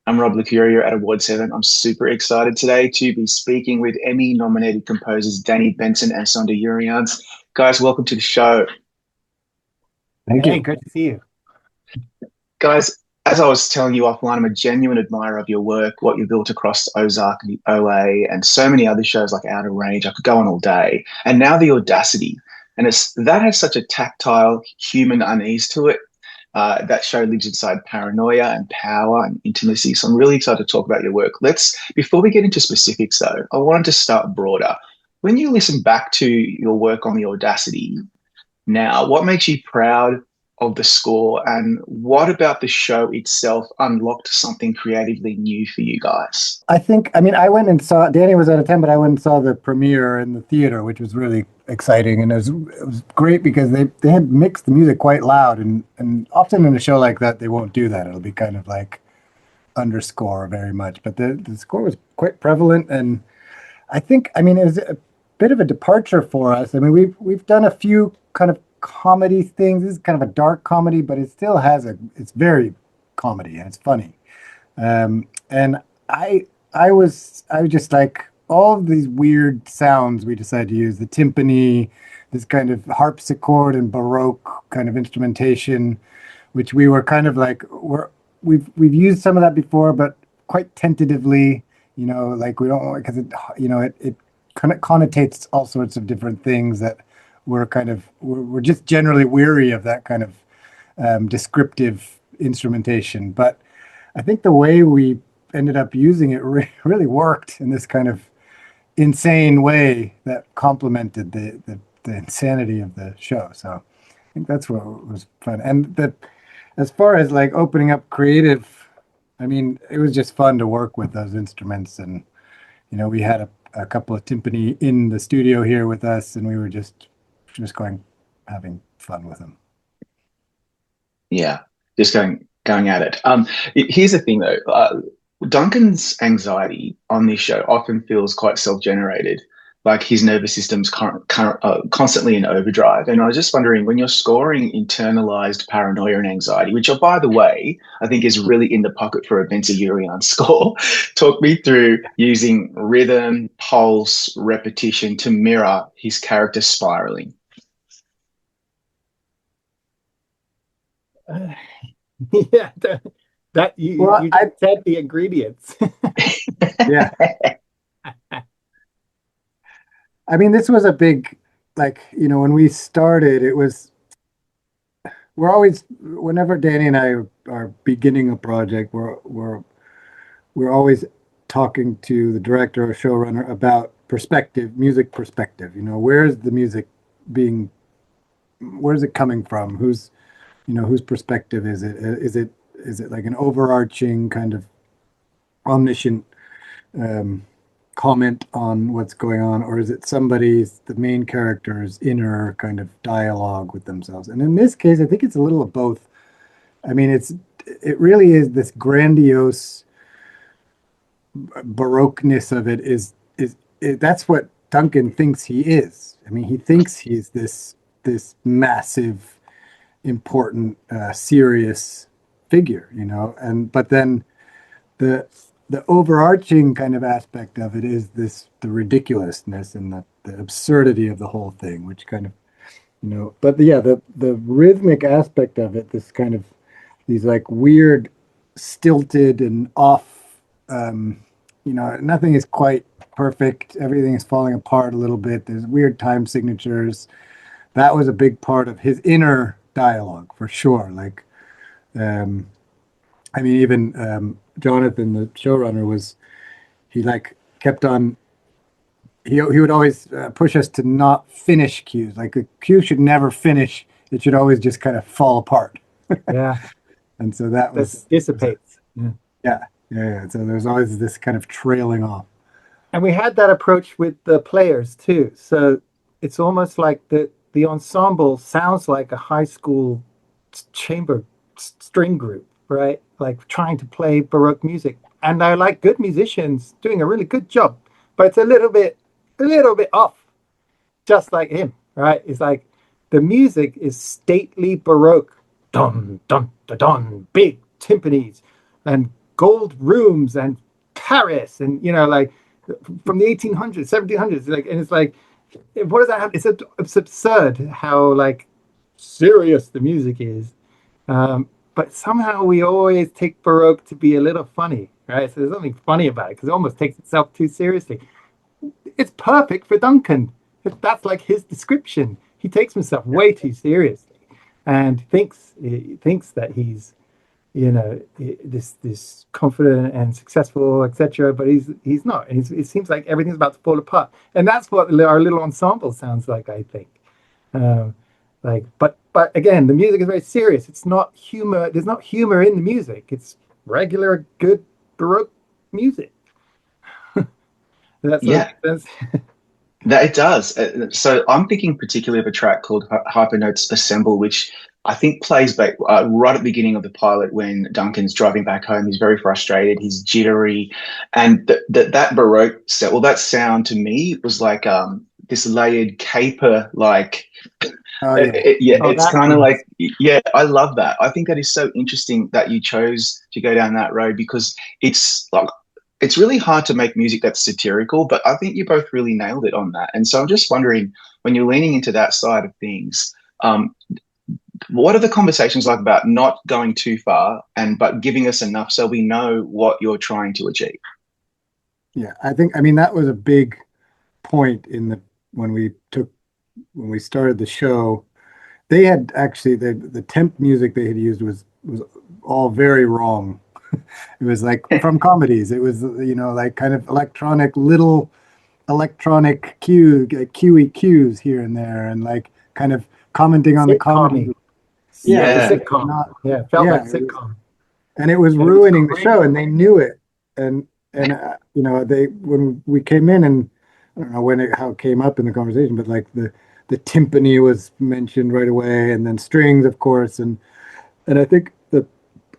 I'm Rob Licurio at Award 7. I'm super excited today to be speaking with Emmy-nominated composers Danny Benson and Saunder Jurriaans. Guys, welcome to the show. Thank Hey, you. good to see you. Guys, as I was telling you offline, I'm a genuine admirer of your work, what you built across Ozark and the OA and so many other shows like Outer Range. I could go on all day. And now the Audacity. And that has such a tactile, human unease to it. That show lives inside paranoia and power and intimacy. So I'm really excited to talk about your work. Before we get into specifics though, I wanted to start broader. When you listen back to your work on the Audacity now, what makes you proud of the score, and what about the show itself unlocked something creatively new for you guys? I went and saw, Danny was out of town, but I went and saw the premiere in the theater, which was really exciting. And it was great because they had mixed the music quite loud. And often in a show like that, they won't do that. It'll be kind of like underscore very much. But the score was quite prevalent. And it was a bit of a departure for us. I mean, we've done a few kind of comedy things. This is kind of a dark comedy, but it still has it's very comedy and it's funny. And I was just like all of these weird sounds we decided to use, the timpani, this kind of harpsichord and Baroque kind of instrumentation, which we were kind of like we've used some of that before, but quite tentatively, like we don't, because it kind of connotates all sorts of different things that we're just generally weary of that kind of descriptive instrumentation. But I think the way we ended up using it really worked in this kind of insane way that complemented the insanity of the show. So I think that's what was fun. And as far as like opening up creative, I mean, it was just fun to work with those instruments. And, we had a couple of timpani in the studio here with us, and we were just having fun with them. Yeah, just going at it. Here's the thing though. Duncan's anxiety on this show often feels quite self-generated, like his nervous system's constantly in overdrive. And I was just wondering, when you're scoring internalized paranoia and anxiety, which, are, by the way, I think is really in the pocket for a Bensi Jurriaans score, talk me through using rhythm, pulse, repetition to mirror his character spiraling. Yeah, that you Well, you just said the ingredients. yeah. I mean, this was a big, like, when we started, we're always, whenever Danny and I are beginning a project, we're always talking to the director or showrunner about perspective, music perspective. Where's the music being, where's it coming from? Whose perspective is it? Is it like an overarching kind of omniscient comment on what's going on, or is it the main character's inner kind of dialogue with themselves? And in this case, I think it's a little of both. I mean, it really is this grandiose baroqueness of it that's what Duncan thinks he is. I mean, he thinks he's this massive, important, serious figure, but then the overarching kind of aspect of it is the ridiculousness and the absurdity of the whole thing, which kind of, but yeah, the rhythmic aspect of it, this kind of, these like weird stilted and off, nothing is quite perfect. Everything is falling apart a little bit. There's weird time signatures. That was a big part of his inner dialogue for sure. Like, even Jonathan, the showrunner, he like kept on. He would always push us to not finish cues. Like a cue should never finish; it should always just kind of fall apart. Yeah, And so that that dissipates. Yeah. yeah, yeah. So there's always this kind of trailing off. And we had that approach with the players too. So it's almost like the ensemble sounds like a high school chamber string group, right? Like trying to play Baroque music. And they're like good musicians doing a really good job, but it's a little bit off, just like him, right? It's like the music is stately Baroque, dun dun dun dun, big timpanis and gold rooms and Paris, and like from the 1800s, 1700s, like, and it's like, what does that have? It's absurd how like serious the music is, but somehow we always take Baroque to be a little funny, right? So there's something funny about it because it almost takes itself too seriously. It's perfect for Duncan. That's like his description. He takes himself way too seriously and thinks that he's this confident and successful, etc. But he's not. It seems like everything's about to fall apart, and that's what our little ensemble sounds like, I think. But again, the music is very serious. It's not humor. There's not humor in the music. It's regular, good Baroque music. That's Yeah. That's That it does. So I'm thinking particularly of a track called Hypernotes Assemble, which I think plays back right at the beginning of the pilot when Duncan's driving back home. He's very frustrated. He's jittery, and that Baroque set. Well, that sound to me was like this layered caper, like. Oh, yeah. It's kind of like, yeah, I love that. I think that is so interesting that you chose to go down that road because it's like. It's really hard to make music that's satirical, but I think you both really nailed it on that. And so I'm just wondering, when you're leaning into that side of things, what are the conversations like about not going too far but giving us enough so we know what you're trying to achieve? Yeah, I mean, that was a big point when we started the show. They had actually the temp music they had used was all very wrong. It was like from comedies. It was, like kind of little electronic QEQs here and there, and like kind of commenting on the comedy. Yeah, sitcom. It felt like sitcom. And it was ruining the show, and they knew it. And when we came in, and I don't know how it came up in the conversation, but like the timpani was mentioned right away, and then strings, of course, and I think the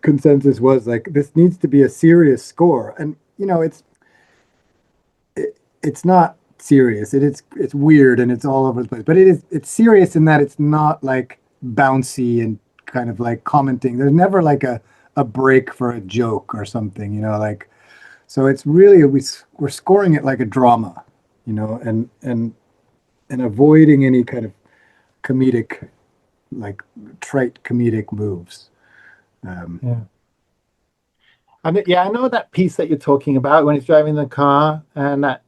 consensus was like, this needs to be a serious score. And it's not serious. It's weird and it's all over the place, but it's serious in that it's not like bouncy and kind of like commenting. There's never like a break for a joke or something, like, so it's really, we're scoring it like a drama, and avoiding any kind of comedic, like trite comedic moves. Yeah. I know that piece that you're talking about when he's driving the car, and that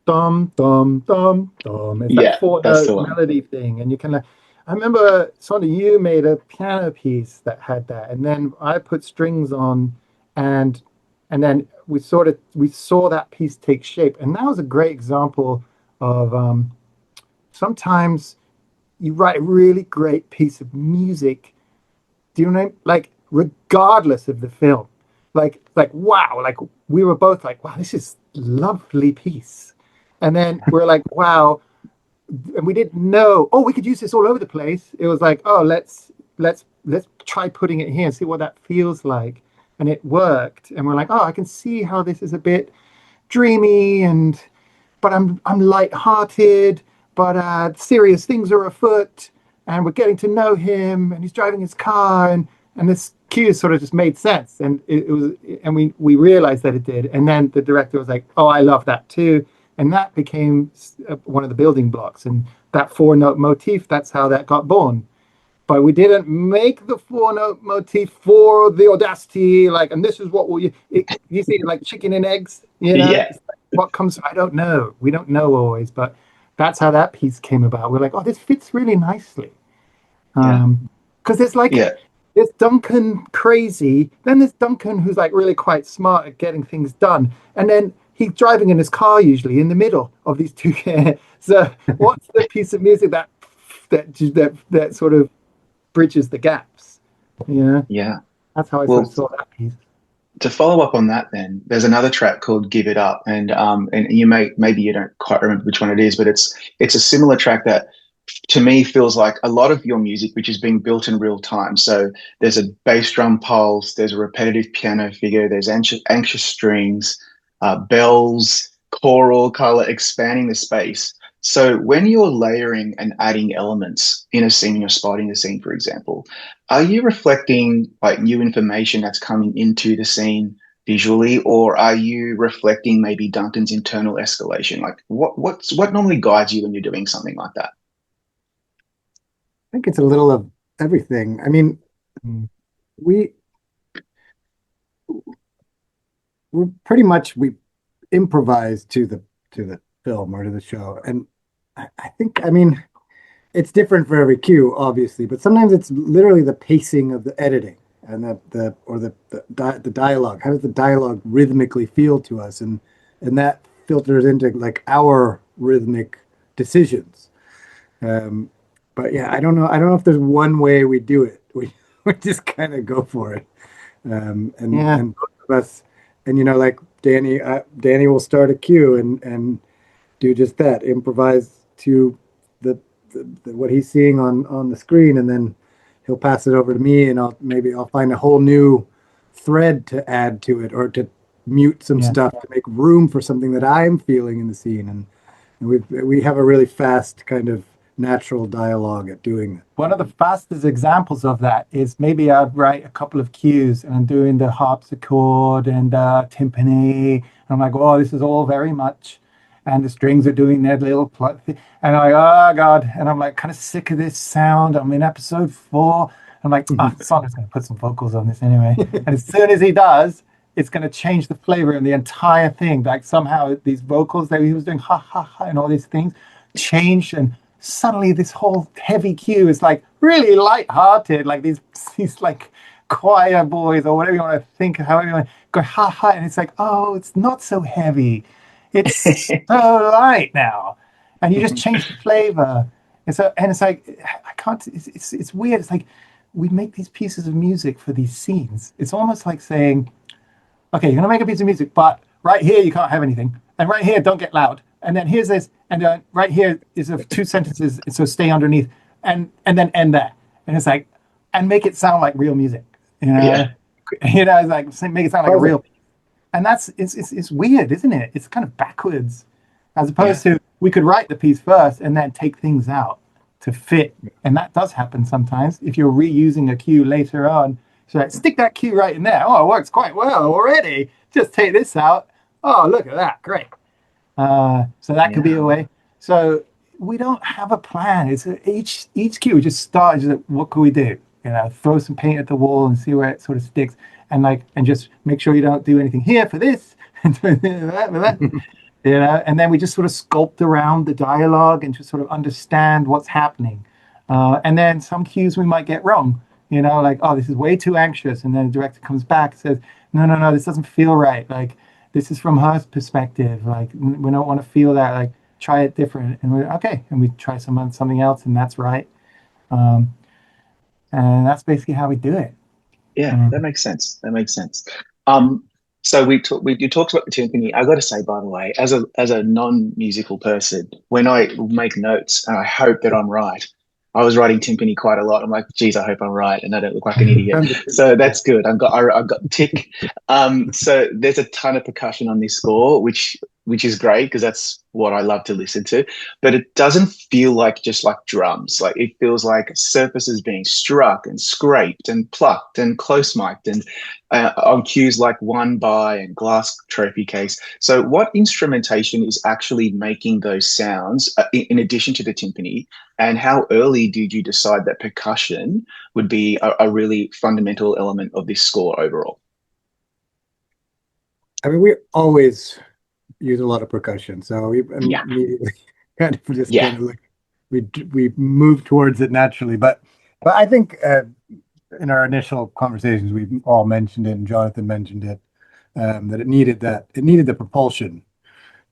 dum dum dum dum. It's that four-note melody thing, and you can. I remember, Saunder, you made a piano piece that had that, and then I put strings on, and then we saw that piece take shape, and that was a great example of sometimes you write a really great piece of music. Do you know, like, regardless of the film, like wow, like we were both like, wow, this is lovely piece, and then we're like, wow, and we didn't know, oh, we could use this all over the place. It was like, oh, let's try putting it here and see what that feels like, and it worked, and we're like, oh, I can see how this is a bit dreamy, but I'm light-hearted, but serious things are afoot, and we're getting to know him, and he's driving his car, and this cue sort of just made sense, and it was, and we realized that it did, and then the director was like, oh, I love that too, and that became one of the building blocks, and that four-note motif, that's how that got born. But we didn't make the four-note motif for the Audacity, like, and this is what you see, like chicken and eggs, Yeah. What comes, I don't know. We don't know always, but that's how that piece came about. We're like, oh, this fits really nicely. Because there's like, there's Duncan crazy, then there's Duncan who's like really quite smart at getting things done, and then he's driving in his car usually in the middle of these two. So what's the piece of music that sort of bridges the gaps? Yeah. That's how I sort of saw that piece. To follow up on that, then there's another track called "Give It Up," and maybe you don't quite remember which one it is, but it's a similar track that to me feels like a lot of your music, which is being built in real time. So there's a bass drum pulse, there's a repetitive piano figure, there's anxious strings, bells, choral color expanding the space. So when you're layering and adding elements in a scene, you're spotting a scene, for example, are you reflecting like new information that's coming into the scene visually, or are you reflecting maybe Duncan's internal escalation? Like what normally guides you when you're doing something like that? I think it's a little of everything. I mean, Mm. we we're pretty much we improvise to the film or to the show, and I think I mean it's different for every cue, obviously, but sometimes it's literally the pacing of the editing and the dialogue. How does the dialogue rhythmically feel to us, and that filters into like our rhythmic decisions. Um, but yeah, I don't know. I don't know if there's one way we do it. We just kind of go for it. Yeah, And both of us, and like Danny will start a cue and do just that, improvise to what he's seeing on the screen, and then he'll pass it over to me, and I'll find a whole new thread to add to it, or to mute some yeah. stuff to make room for something that I'm feeling in the scene, and we have a really fast kind of natural dialogue at doing it. One of the fastest examples of that is maybe I'd write a couple of cues and I'm doing the harpsichord and timpani. And I'm like, oh, this is all very much. And the strings are doing their little and I, oh God. And I'm like, kind of sick of this sound. I'm in episode 4. I'm like, ah, Saunder's going to put some vocals on this anyway. And as soon as he does, it's going to change the flavor and the entire thing. Like somehow these vocals that he was doing, ha, ha, ha, and all these things changed. And suddenly this whole heavy cue is like really light-hearted, like these like choir boys or whatever you want to think, however you want to go ha ha, and it's like, oh, it's not so heavy, it's so light now, and you just change the flavor. And it's like I can't. It's weird. It's like we make these pieces of music for these scenes. It's almost like saying, okay, you're gonna make a piece of music, but right here you can't have anything, and right here don't get loud, and then here's this, and right here is a 2 sentences, so stay underneath, and then end there, and it's like, and make it sound like real music, you know, Yeah, it's like make it sound like a Perfect. real, and that's it's weird, isn't it? It's kind of backwards, as yeah, opposed to we could write the piece first and then take things out to fit, and that does happen sometimes if you're reusing a cue later on. So like, stick that cue right in there. Oh, it works quite well already. Just take this out. Oh, look at that. Great. So that could be yeah, a way. So we don't have a plan. It's each cue we just start. Just like, what can we do? Throw some paint at the wall and see where it sort of sticks, and just make sure you don't do anything here for this, and that. And then we just sort of sculpt around the dialogue and just sort of understand what's happening. And then some cues we might get wrong. Like, oh, this is way too anxious, and then the director comes back and says, no, no, no, this doesn't feel right. Like, this is from her perspective. Like, we don't want to feel that. Like, try it different. And we're okay, and we try something else, and that's right. Um, and that's basically how we do it. yeah. Um, That makes sense. That makes sense. Um, so you talked about the timpani. I got to say, by the way, as a non-musical person, when I make notes and I hope that I'm right, I was writing timpani quite a lot. I'm like, geez, I hope I'm right and I don't look like an idiot. And So that's good. I've got the tick. So there's a ton of percussion on this score, which is great because that's what I love to listen to. But it doesn't feel like just like drums. Like it feels like surfaces being struck and scraped and plucked and close mic'd and on cues like one by and glass trophy case. So what instrumentation is actually making those sounds in addition to the timpani? And how early did you decide that percussion would be a really fundamental element of this score overall? I mean, we always use a lot of percussion, so we Yeah, immediately kind yeah, of like we move towards it naturally. But I think in our initial conversations, we all mentioned it, and Jonathan mentioned it, that it needed the propulsion,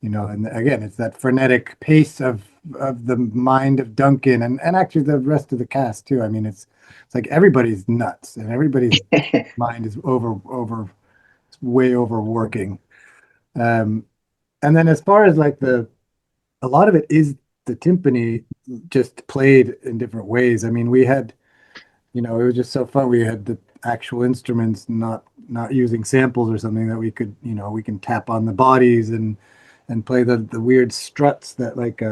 and again, it's that frenetic pace of the mind of Duncan, and actually the rest of the cast too. I mean, it's like everybody's nuts, and everybody's mind is way overworking. Um, and then as far as like a lot of it is the timpani just played in different ways. I mean, we had, it was just so fun. We had the actual instruments, not using samples or something that we could, we can tap on the bodies and play the weird struts that like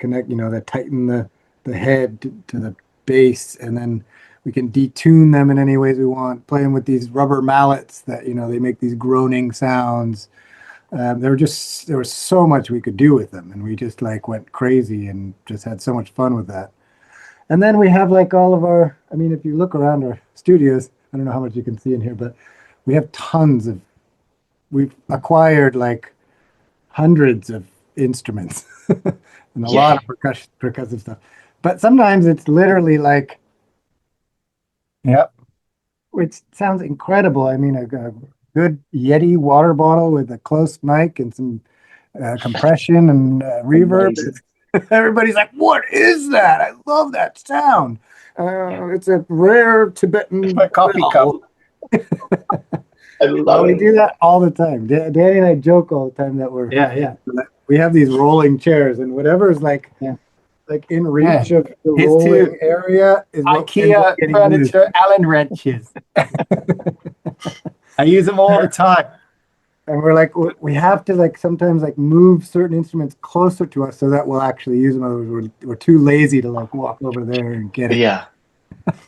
connect, that tighten the head to the bass, and then we can detune them in any ways we want, playing with these rubber mallets that, they make these groaning sounds. There was so much we could do with them, and we just like went crazy and just had so much fun with that. And then we have like all of our, I mean, if you look around our studios, I don't know how much you can see in here, but we have we've acquired like hundreds of instruments and a lot of percussive stuff. But sometimes it's literally like, Yep. which sounds incredible. I mean, a good Yeti water bottle with a close mic and some compression and reverb. Everybody's like, "What is that? I love that sound." It's a rare Tibetan coffee cup. I love Well, we it. do that all the time. Danny and I joke all the time that we have these rolling chairs, and whatever is like in reach of the rolling area is what IKEA furniture Allen wrenches. I use them all the time. And we're like, we have to like sometimes like move certain instruments closer to us so that we'll actually use them. Otherwise, we're too lazy to like walk over there and get it. Yeah.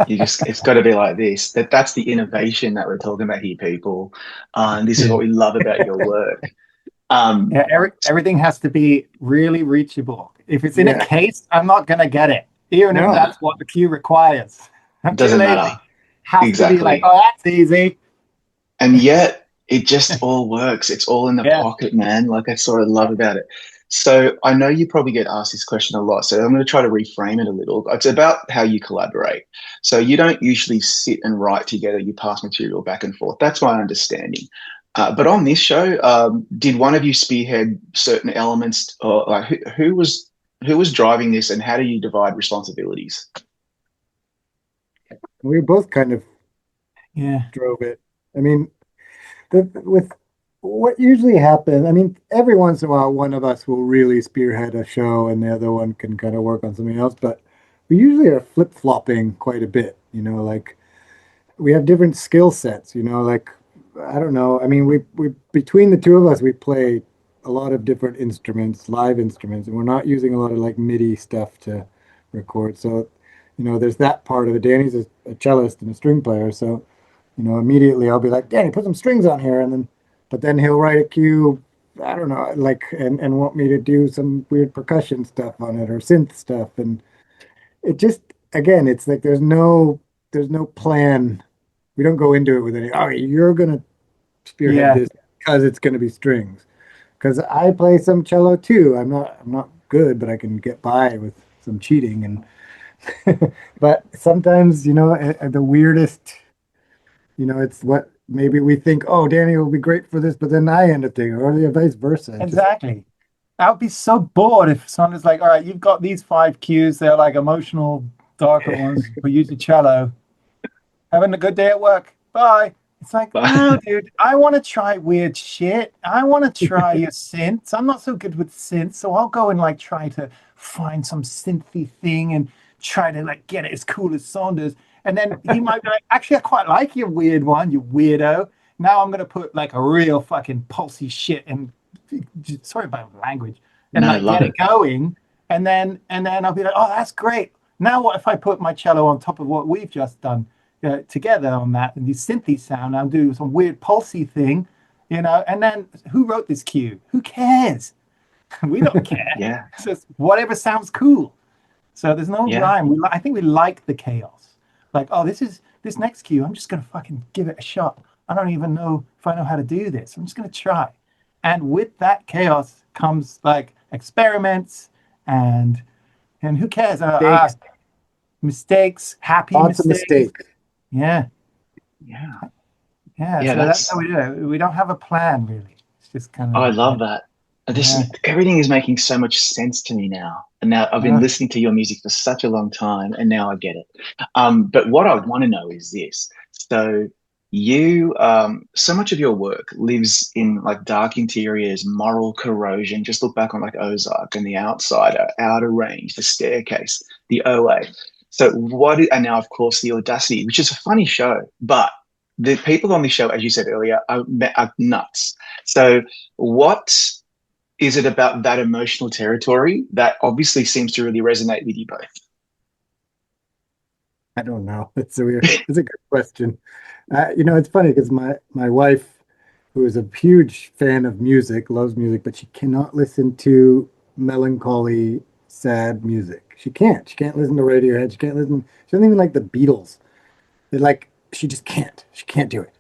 It's got to be like this. That's the innovation that we're talking about here, people. And this is what we love about your work. Everything has to be really reachable. If it's in a case, I'm not going to get it, even if that's what the cue requires. Doesn't matter. Has to be like, oh, that's easy. And yet it just all works. It's all in the pocket, man. Like, I sort of love about it. So I know you probably get asked this question a lot, so I'm going to try to reframe it a little. It's about how you collaborate. So you don't usually sit and write together. You pass material back and forth. That's my understanding. But on this show, did one of you spearhead certain elements, or like who was driving this, and how do you divide responsibilities? We both kind of drove it. I mean, with what usually happens, I mean, every once in a while, one of us will really spearhead a show and the other one can kind of work on something else. But we usually are flip-flopping quite a bit, like we have different skill sets, like, I don't know. I mean, we between the two of us, we play a lot of different instruments, live instruments, and we're not using a lot of like MIDI stuff to record. So, there's that part of it. Danny's a cellist and a string player. So, immediately I'll be like, Danny, put some strings on here. But then he'll write a cue, I don't know, like, and want me to do some weird percussion stuff on it or synth stuff. And it just, again, it's like, there's no plan. We don't go into it with any, all right, you're going to spearhead this because it's going to be strings. Because I play some cello too. I'm not good, but I can get by with some cheating. And but sometimes, the weirdest, it's what maybe we think, oh, Danny will be great for this, but then I end up thinking, or the vice versa. Exactly. I would be so bored if someone's like, all right, you've got these 5 cues. They're like emotional, darker ones for you to cello. Having a good day at work. Bye. It's like, no, dude, I want to try weird shit. I want to try your synths. I'm not so good with synths, so I'll go and like try to find some synthy thing and try to like get it as cool as Saunders. And then he might be like, actually, I quite like your weird one, you weirdo. Now I'm going to put like a real fucking pulsy shit and sorry about language and get it going. And then I'll be like, oh, that's great. Now what if I put my cello on top of what we've just done together on that and the synthy sound? I'll do some weird pulsy thing, and then who wrote this cue? Who cares? We don't care. It's just whatever sounds cool. So there's no rhyme. I think we like the chaos. Like, oh, this next cue, I'm just going to fucking give it a shot. I don't even know if I know how to do this. I'm just going to try. And with that chaos comes like experiments and who cares? Mistakes, happy Lots of mistakes. Yeah. So that's how we do it. We don't have a plan, really. It's just kind of. Oh, I love that. Everything is making so much sense to me now. And now I've been listening to your music for such a long time, and now I get it. But what I want to know is this. So you, so much of your work lives in like dark interiors, moral corrosion. Just look back on like Ozark and The Outsider, Outer Range, The Staircase, the OA. So and now of course the Audacity, which is a funny show, but the people on this show, as you said earlier, are nuts. So what is it about that emotional territory that obviously seems to really resonate with you both? I don't know. It's a good question. It's funny because my wife, who is a huge fan of music, loves music, but she cannot listen to melancholy, sad music. She can't. She can't listen to Radiohead. She can't listen. She doesn't even like the Beatles. They're like she just can't. She can't do it.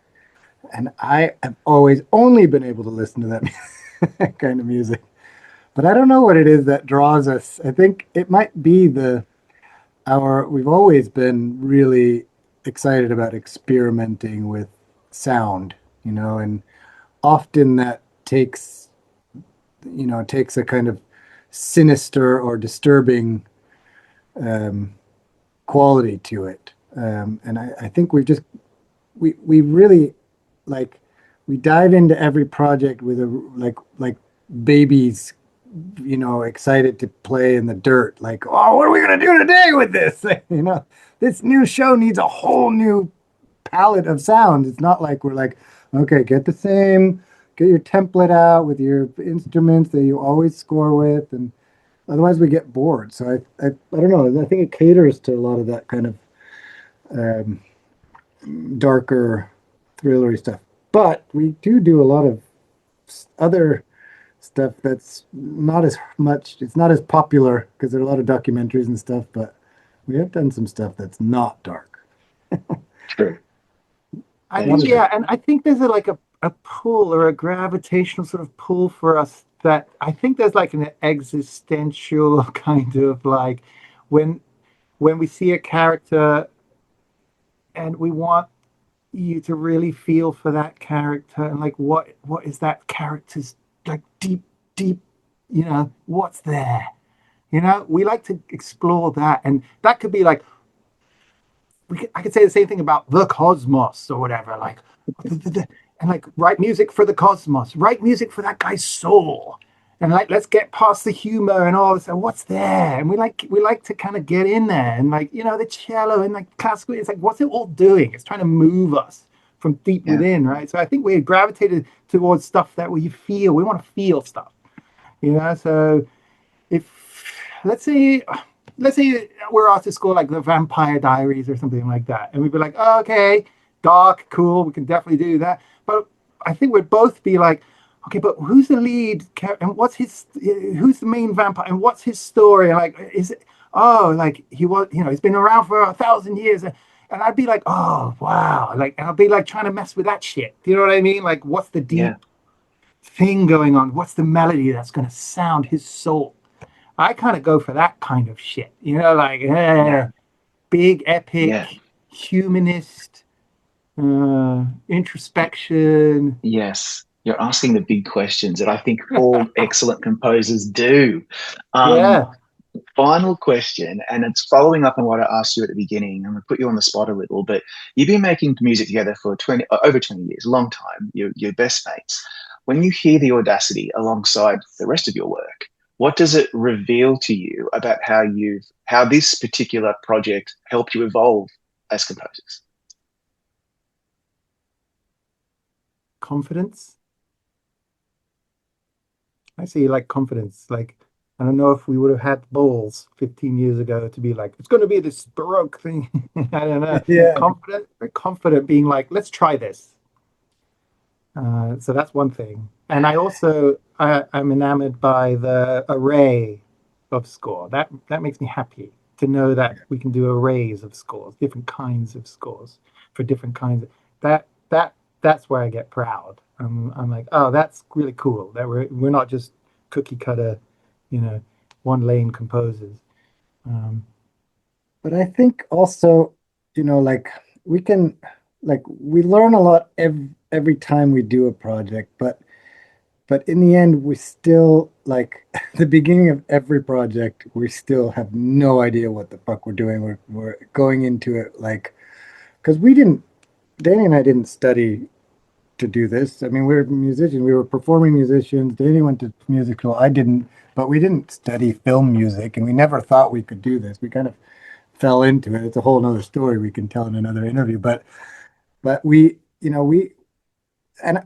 And I have always only been able to listen to that kind of music. But I don't know what it is that draws us. I think it might be we've always been really excited about experimenting with sound, and often that takes a kind of sinister or disturbing um, quality to it. And I think we really like we dive into every project with a like babies, excited to play in the dirt. Like, oh, what are we gonna do today with this? This new show needs a whole new palette of sound. It's not like we're like, okay, get your template out with your instruments that you always score with, and otherwise we get bored. So I don't know. I think it caters to a lot of that kind of um, darker, thrillery stuff. But we do a lot of other stuff that's not as much. It's not as popular because there are a lot of documentaries and stuff. But we have done some stuff that's not dark. True. I That think, is true. yeah, and I think there's a pull or a gravitational sort of pull for us that I think there's like an existential kind of like when when we see a character and we want you to really feel for that character and like what is that character's like deep, what's there? We like to explore that, and that could be like I could say the same thing about the cosmos or whatever. Like, and like write music for the cosmos, write music for that guy's soul, and like let's get past the humor and all this. And what's there? And we like to kind of get in there and like the cello and like classical. It's like what's it all doing? It's trying to move us from deep Yeah. within, right? So I think we gravitated towards stuff that we feel. We want to feel stuff, So if let's say let's say we're asked to score like the Vampire Diaries or something like that, and we'd be like, oh, okay, dark, cool, we can definitely do that. But I think we'd both be like, okay, but who's the lead character and who's the main vampire and what's his story? And like, is it? Oh, like he was, he's been around for 1,000 years. And I'd be like, oh wow, like, and I'd be like trying to mess with that shit. Do you know what I mean? Like, what's the Yeah. deep thing going on? What's the melody that's going to sound his soul? I kind of go for that kind of shit, like Yeah. big, epic, Yeah. humanist, introspection. Yes. You're asking the big questions that I think all excellent composers do. Um, Yeah. Final question, and it's following up on what I asked you at the beginning. I'm going to put you on the spot a little, but you've been making music together for over 20 years, a long time. You're best mates. When you hear the Audacity alongside the rest of your work, what does it reveal to you about how this particular project helped you evolve as composers? Confidence. I see like confidence. Like, I don't know if we would have had balls 15 years ago to be like, it's going to be this Baroque thing. I don't know. Yeah. Confident, very confident being like, let's try this. So that's one thing. And I'm enamored by the array of score. That makes me happy to know that we can do arrays of scores, different kinds of scores for different kinds of that's where I get proud. I'm like, oh, that's really cool that we're not just cookie cutter, you know, one lane composers. Um, But I think also, like we can, like we learn a lot every time we do a project, but in the end, we still like the beginning of every project, we still have no idea what the fuck we're doing. We're going into it like because Danny and I didn't study to do this. I mean, we were musicians, we were performing musicians. Danny went to music school. I didn't, but we didn't study film music, and we never thought we could do this. We kind of fell into it. It's a whole nother story we can tell in another interview. But we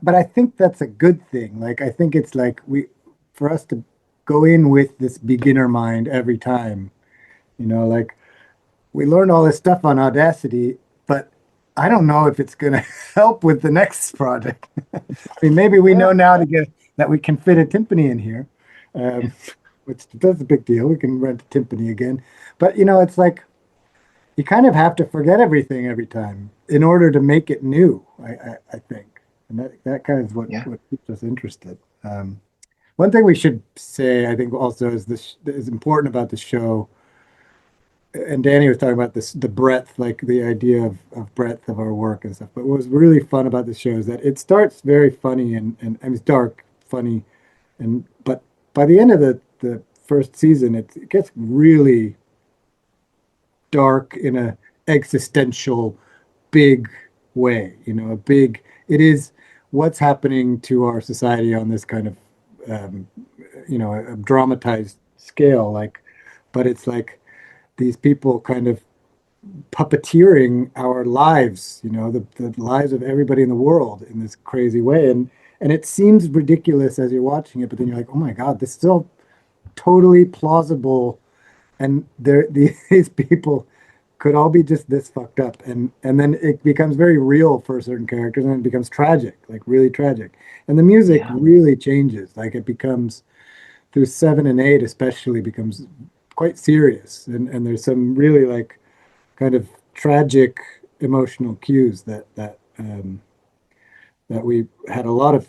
but I think that's a good thing. Like I think it's like for us to go in with this beginner mind every time. Like we learned all this stuff on Audacity, but I don't know if it's going to help with the next project. I mean, maybe we know now that we can fit a timpani in here, which that's a big deal. We can rent a timpani again. But, it's like you kind of have to forget everything every time in order to make it new, I think. And that kind of what keeps us interested. One thing we should say, I think, also is this is important about the show. And Danny was talking about the breadth, like the idea of breadth of our work and stuff. But what was really fun about the show is that it starts very funny and it's dark, funny, but by the end of the first season, it gets really dark in a existential, big way. It is what's happening to our society on this kind of a dramatized scale, but it's like these people kind of puppeteering our lives, the lives of everybody in the world in this crazy way. And it seems ridiculous as you're watching it, but then you're like, oh my God, this is still totally plausible. And these people could all be just this fucked up. And then it becomes very real for certain characters, and it becomes tragic, like really tragic. And the music really changes. Like it becomes, through 7 and 8 especially, becomes quite serious. And there's some really like kind of tragic emotional cues that we had a lot of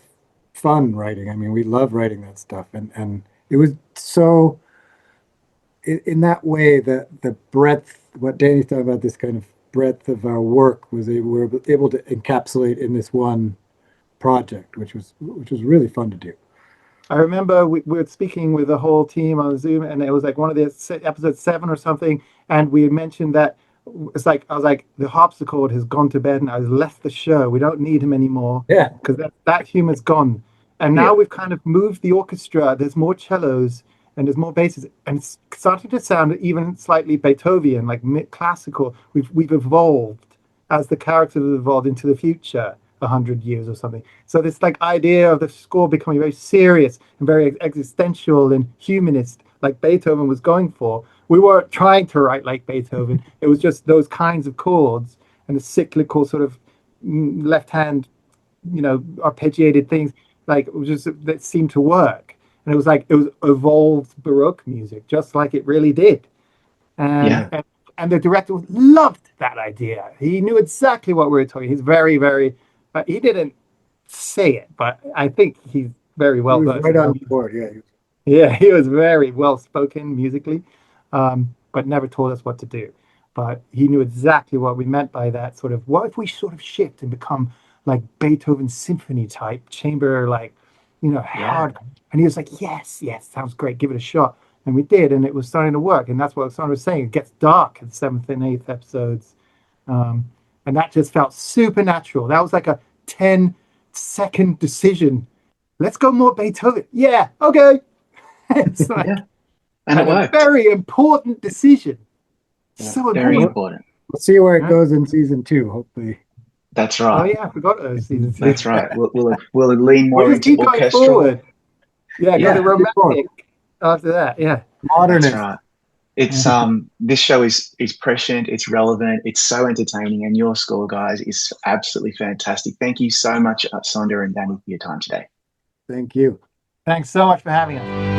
fun writing. I mean, we love writing that stuff. And it was so, in that way, the breadth, what Danny's talking about, this kind of breadth of our work we were able to encapsulate in this one project, which was really fun to do. I remember we were speaking with the whole team on Zoom, and it was like one of the episode 7 or something, and we had mentioned that it's like I was like, the harpsichord has gone to bed and has left the show. We don't need him anymore. Yeah, because that humor's gone, and now we've kind of moved the orchestra. There's more cellos and there's more basses, and it's starting to sound even slightly Beethoven, like classical. We've evolved as the characters have evolved into the future. 100 years or something. So this like idea of the score becoming very serious and very existential and humanist, like Beethoven was going for. We weren't trying to write like Beethoven. It was just those kinds of chords and the cyclical sort of left hand, arpeggiated things. Like it was just that seemed to work. And it was like it was evolved Baroque music, just like it really did. And the director loved that idea. He knew exactly what we were talking. He's very, very. He didn't say it, but I think he's very well versed. Right on board, yeah. Yeah, he was very well spoken musically, but never told us what to do. But he knew exactly what we meant by that sort of. What if we sort of shift and become like Beethoven symphony type chamber, like hard? And he was like, yes, sounds great. Give it a shot. And we did, and it was starting to work. And that's what Sandra was saying. It gets dark in the 7th and 8th episodes. And that just felt supernatural. That was like a 10-second decision. Let's go more Beethoven. Yeah, okay. It's like and it worked. A very important decision. So very important. We'll see where it goes in season 2, hopefully. That's right. Oh yeah, I forgot season 2. That's right. We'll lean more into orchestral. Yeah, go the romantic after that. Yeah, modernist. That's right. It's this show is prescient, it's relevant, it's so entertaining, and your score, guys, is absolutely fantastic. Thank you so much, Saunder and Danny, for your time today. Thank you. Thanks so much for having us.